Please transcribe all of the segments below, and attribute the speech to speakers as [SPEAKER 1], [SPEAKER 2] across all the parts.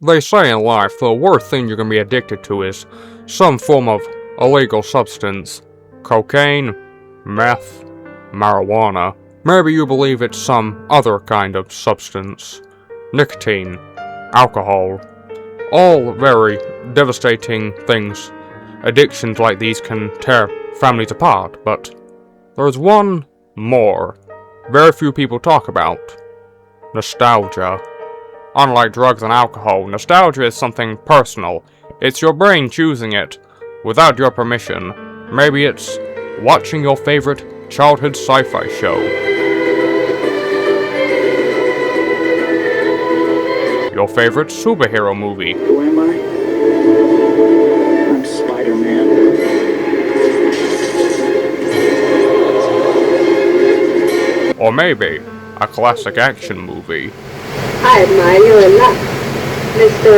[SPEAKER 1] They say in life the worst thing you can be addicted to is some form of illegal substance. Cocaine, meth, marijuana. Maybe you believe it's some other kind of substance. Nicotine, alcohol. All very devastating things. Addictions like these can tear families apart, but there's one more very few people talk about. Nostalgia. Unlike drugs and alcohol, nostalgia is something personal. It's your brain choosing it, without your permission. Maybe it's watching your favorite childhood sci-fi show. Your favorite superhero movie.
[SPEAKER 2] Who am I? I'm Spider-Man.
[SPEAKER 1] Or maybe a classic action movie.
[SPEAKER 3] I admire you enough, Mr.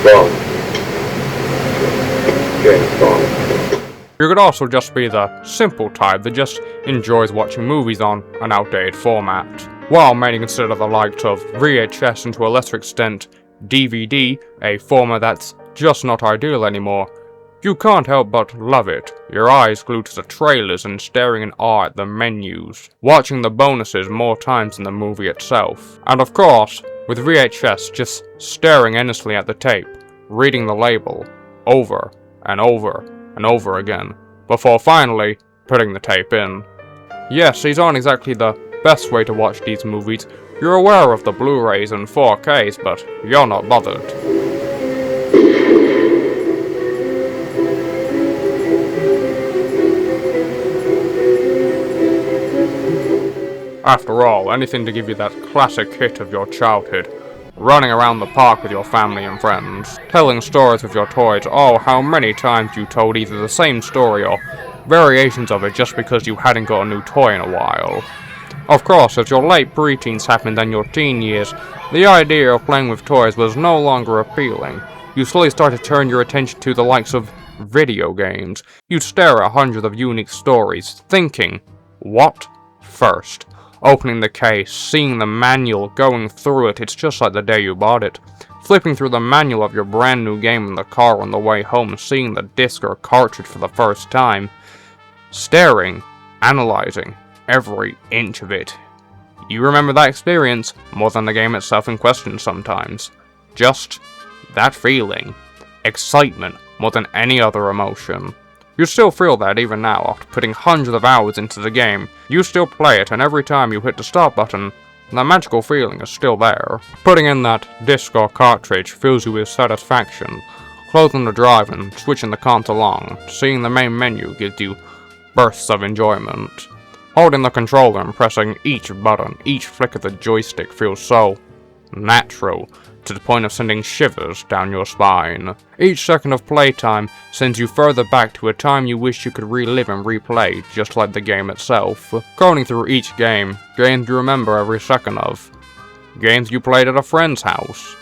[SPEAKER 2] Bond. James Bond.
[SPEAKER 1] You could also just be the simple type that just enjoys watching movies on an outdated format. While many consider the likes of VHS and to a lesser extent DVD a format that's just not ideal anymore, you can't help but love it, your eyes glued to the trailers and staring in awe at the menus, watching the bonuses more times than the movie itself. And of course, with VHS just staring endlessly at the tape, reading the label, over and over and over again, before finally putting the tape in. Yes, these aren't exactly the best way to watch these movies. You're aware of the Blu-rays and 4Ks, but you're not bothered. After all, anything to give you that classic hit of your childhood. Running around the park with your family and friends. Telling stories with your toys. Oh, how many times you told either the same story or variations of it just because you hadn't got a new toy in a while. Of course, as your late preteens happened and your teen years, the idea of playing with toys was no longer appealing. You slowly started to turn your attention to the likes of video games. You'd stare at hundreds of unique stories, thinking, what first? Opening the case, seeing the manual, going through it, it's just like the day you bought it. Flipping through the manual of your brand new game in the car on the way home, seeing the disc or cartridge for the first time. Staring, analyzing every inch of it. You remember that experience more than the game itself in question sometimes. Just that feeling. Excitement more than any other emotion. You still feel that even now, after putting hundreds of hours into the game. You still play it, and every time you hit the start button, that magical feeling is still there. Putting in that disc or cartridge fills you with satisfaction. Closing the drive and switching the console on, seeing the main menu gives you bursts of enjoyment. Holding the controller and pressing each button, each flick of the joystick feels so natural, to the point of sending shivers down your spine. Each second of playtime sends you further back to a time you wish you could relive and replay, just like the game itself. Going through each game, games you remember every second of. Games you played at a friend's house.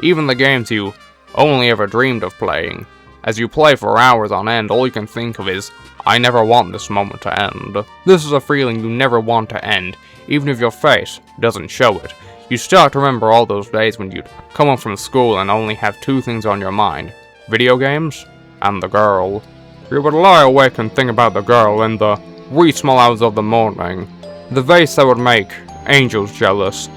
[SPEAKER 1] Even the games you only ever dreamed of playing. As you play for hours on end, all you can think of is, I never want this moment to end. This is a feeling you never want to end, even if your face doesn't show it. You start to remember all those days when you'd come home from school and only have two things on your mind. Video games and the girl. You would lie awake and think about the girl in the wee small hours of the morning. The vase that would make angels jealous.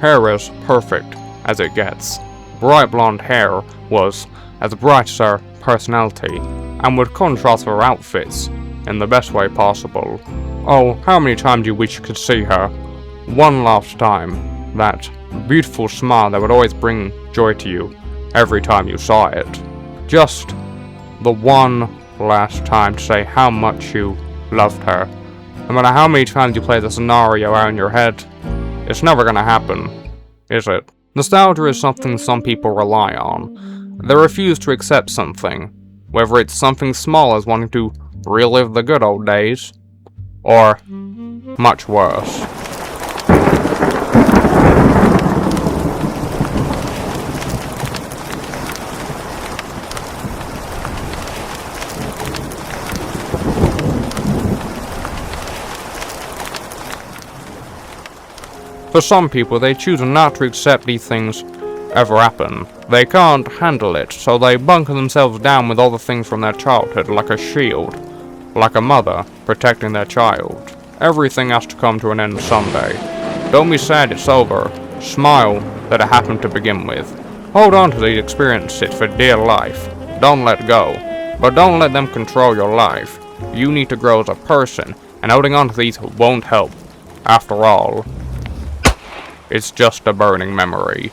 [SPEAKER 1] Hair as perfect as it gets. Bright blonde hair was as bright as her personality, and would contrast her outfits in the best way possible. Oh, how many times you wish you could see her one last time. That beautiful smile that would always bring joy to you every time you saw it. Just the one last time to say how much you loved her. No matter how many times you play the scenario out in your head, it's never gonna happen, is it? Nostalgia is something some people rely on. They refuse to accept something, whether it's something small as wanting to relive the good old days, or much worse. For some people, they choose not to accept these things ever happen. They can't handle it, so they bunker themselves down with all the things from their childhood, like a shield. Like a mother protecting their child. Everything has to come to an end someday. Don't be sad it's over. Smile that it happened to begin with. Hold on to these experiences for dear life. Don't let go. But don't let them control your life. You need to grow as a person, and holding on to these won't help. After all, it's just a burning memory.